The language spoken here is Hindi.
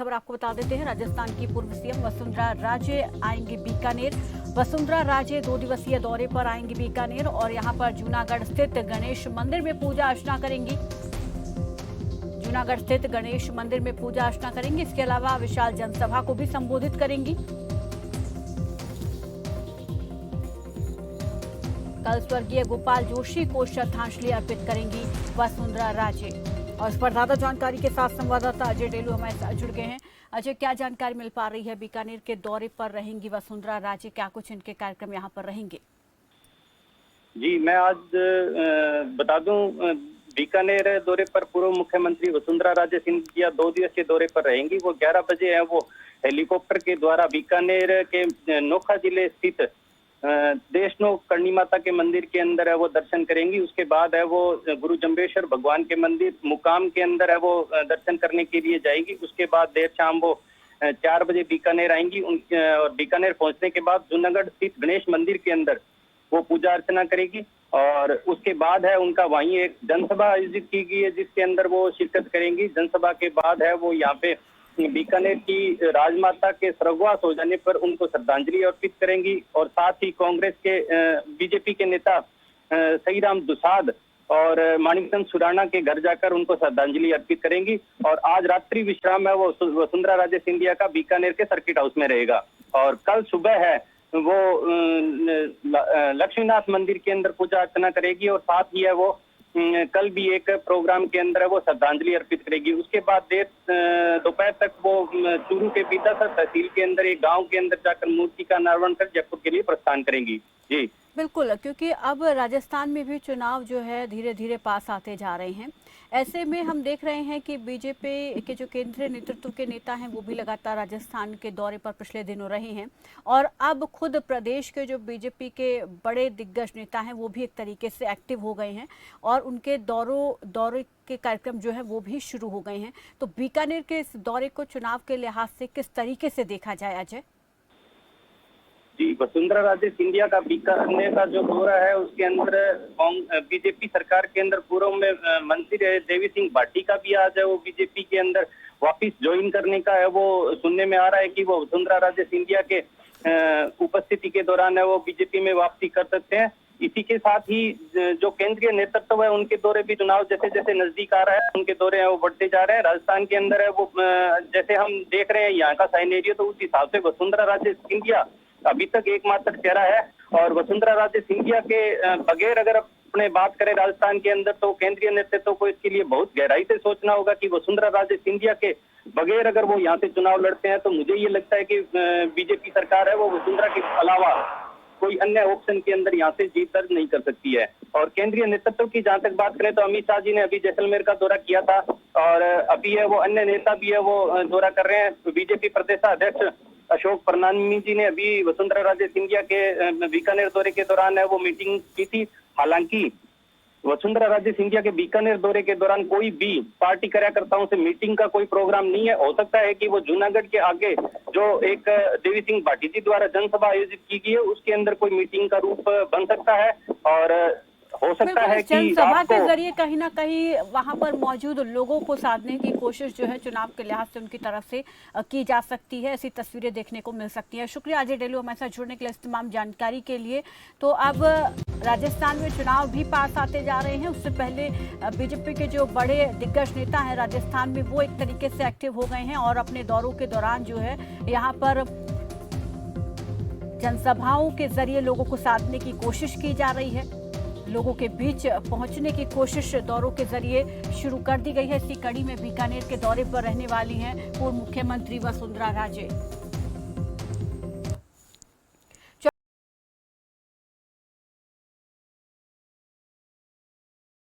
खबर आपको बता देते हैं। राजस्थान की पूर्व सीएम वसुंधरा राजे आएंगी बीकानेर। वसुंधरा राजे 2 दिवसीय दौरे पर आएंगी बीकानेर और यहां पर जूनागढ़ स्थित गणेश मंदिर में पूजा अर्चना करेंगी। जूनागढ़ स्थित गणेश मंदिर में पूजा अर्चना करेंगी। इसके अलावा विशाल जनसभा को भी संबोधित करेंगी। कल स्वर्गीय गोपाल जोशी को श्रद्धांजलि अर्पित करेंगी वसुंधरा राजे। और इस पर ज्यादा जानकारी के साथ संवाददाता अजय डेलू हमारे साथ जुड़ गए हैं। अजय, क्या जानकारी मिल पा रही है? बीकानेर के दौरे पर रहेंगी वसुंधरा राजे, क्या कुछ इनके कार्यक्रम यहाँ पर रहेंगे? जी, मैं आज बता दूं, बीकानेर दौरे पर पूर्व मुख्यमंत्री वसुंधरा राजे सिंधिया 2 दिवसीय दौरे पर रहेंगी। वो 11 बजे है वो हेलीकॉप्टर के द्वारा बीकानेर के नोखा जिले स्थित देशनो करणी माता के मंदिर के अंदर है वो दर्शन करेंगी। उसके बाद है वो गुरु जम्बेश्वर भगवान के मंदिर मुकाम के अंदर है वो दर्शन करने के लिए जाएगी। उसके बाद देर शाम वो 4 बजे बीकानेर आएंगी। और बीकानेर पहुंचने के बाद जूनागढ़ स्थित गणेश मंदिर के अंदर वो पूजा अर्चना करेगी। और उसके बाद है उनका वहीं एक जनसभा आयोजित की गई है जिसके अंदर वो शिरकत करेंगी। जनसभा के बाद है वो यहाँ पे बीकानेर की राजमाता के स्वर्गवास हो जाने पर उनको श्रद्धांजलि अर्पित करेंगी। और साथ ही कांग्रेस के बीजेपी के नेता सईराम दुसाद और माणिकचंद सुराणा के घर जाकर उनको श्रद्धांजलि अर्पित करेंगी। और आज रात्रि विश्राम है वो वसुंधरा राजे सिंधिया का बीकानेर के सर्किट हाउस में रहेगा। और कल सुबह है वो लक्ष्मीनाथ मंदिर के अंदर पूजा अर्चना करेगी। और साथ ही है वो कल भी एक प्रोग्राम के अंदर है वो श्रद्धांजलि अर्पित करेगी। उसके बाद देर दोपहर तक वो चूरू के बीदासर तहसील के अंदर एक गांव के अंदर जाकर मूर्ति का अनावरण कर जयपुर के लिए प्रस्थान करेंगी। जी बिल्कुल, क्योंकि अब राजस्थान में भी चुनाव जो है धीरे धीरे पास आते जा रहे हैं। ऐसे में हम देख रहे हैं कि बीजेपी के जो केंद्रीय नेतृत्व के नेता हैं वो भी लगातार राजस्थान के दौरे पर पिछले दिनों रहे हैं। और अब खुद प्रदेश के जो बीजेपी के बड़े दिग्गज नेता हैं वो भी एक तरीके से एक्टिव हो गए हैं और उनके दौरे के कार्यक्रम जो है वो भी शुरू हो गए हैं। तो बीकानेर के इस दौरे को चुनाव के लिहाज से किस तरीके से देखा जाए अजय? जी, वसुंधरा राजे सिंधिया का बीकानेर का जो दौरा है उसके अंदर बीजेपी सरकार के अंदर पूर्व में मंत्री रहे देवी सिंह भाटी का भी आज है वो बीजेपी के अंदर वापिस ज्वाइन करने का है वो सुनने में आ रहा है कि वो वसुंधरा राजे सिंधिया के उपस्थिति के दौरान है वो बीजेपी में वापसी कर सकते हैं। इसी के साथ ही जो केंद्रीय नेतृत्व है उनके दौरे भी चुनाव जैसे जैसे नजदीक आ रहा है उनके दौरे हैं वो बढ़ते जा रहे हैं। राजस्थान के अंदर है वो जैसे हम देख रहे हैं यहाँ का साइनेरियो, तो उस हिसाब से वसुंधरा राजे सिंधिया अभी तक एकमात्र चेहरा है। और वसुंधरा राजे सिंधिया के बगैर अगर अपने बात करें राजस्थान के अंदर तो केंद्रीय नेतृत्व को इसके लिए बहुत गहराई से सोचना होगा कि वसुंधरा राजे सिंधिया के बगैर अगर वो यहाँ से चुनाव लड़ते हैं तो मुझे ये लगता है कि बीजेपी सरकार है वो वसुंधरा के अलावा कोई अन्य ऑप्शन के अंदर यहाँ से जीत दर्ज नहीं कर सकती है। और केंद्रीय नेतृत्व की जहाँ तक बात करें तो अमित शाह जी ने अभी जैसलमेर का दौरा किया था और अभी है वो अन्य नेता भी है वो दौरा कर रहे हैं। बीजेपी प्रदेशाध्यक्ष अशोक परनामी जी ने अभी वसुंधरा राजे सिंधिया के बीकानेर दौरे के दौरान है वो मीटिंग की थी। हालांकि वसुंधरा राजे सिंधिया के बीकानेर दौरे के दौरान कोई भी पार्टी कार्यकर्ताओं से मीटिंग का कोई प्रोग्राम नहीं है। हो सकता है कि वो जूनागढ़ के आगे जो एक देवी सिंह भाटी जी द्वारा जनसभा आयोजित की गई है उसके अंदर कोई मीटिंग का रूप बन सकता है। और हो सकता है कि जनसभा के जरिए कहीं ना कहीं वहां पर मौजूद लोगों को साधने की कोशिश जो है चुनाव के लिहाज से उनकी तरफ से की जा सकती है। ऐसी तस्वीरें देखने को मिल सकती है। शुक्रिया अजय डेलू हमारे साथ जुड़ने के लिए, इस तमाम जानकारी के लिए। तो अब राजस्थान में चुनाव भी पास आते जा रहे हैं। उससे पहले बीजेपी के जो बड़े दिग्गज नेता हैं राजस्थान में वो एक तरीके से एक्टिव हो गए हैं और अपने दौरों के दौरान जो है यहाँ पर जनसभाओं के जरिए लोगों को साधने की कोशिश की जा रही है। लोगों के बीच पहुंचने की कोशिश दौरों के जरिए शुरू कर दी गई है। इसी कड़ी में बीकानेर के दौरे पर रहने वाली हैं पूर्व मुख्यमंत्री वसुंधरा राजे।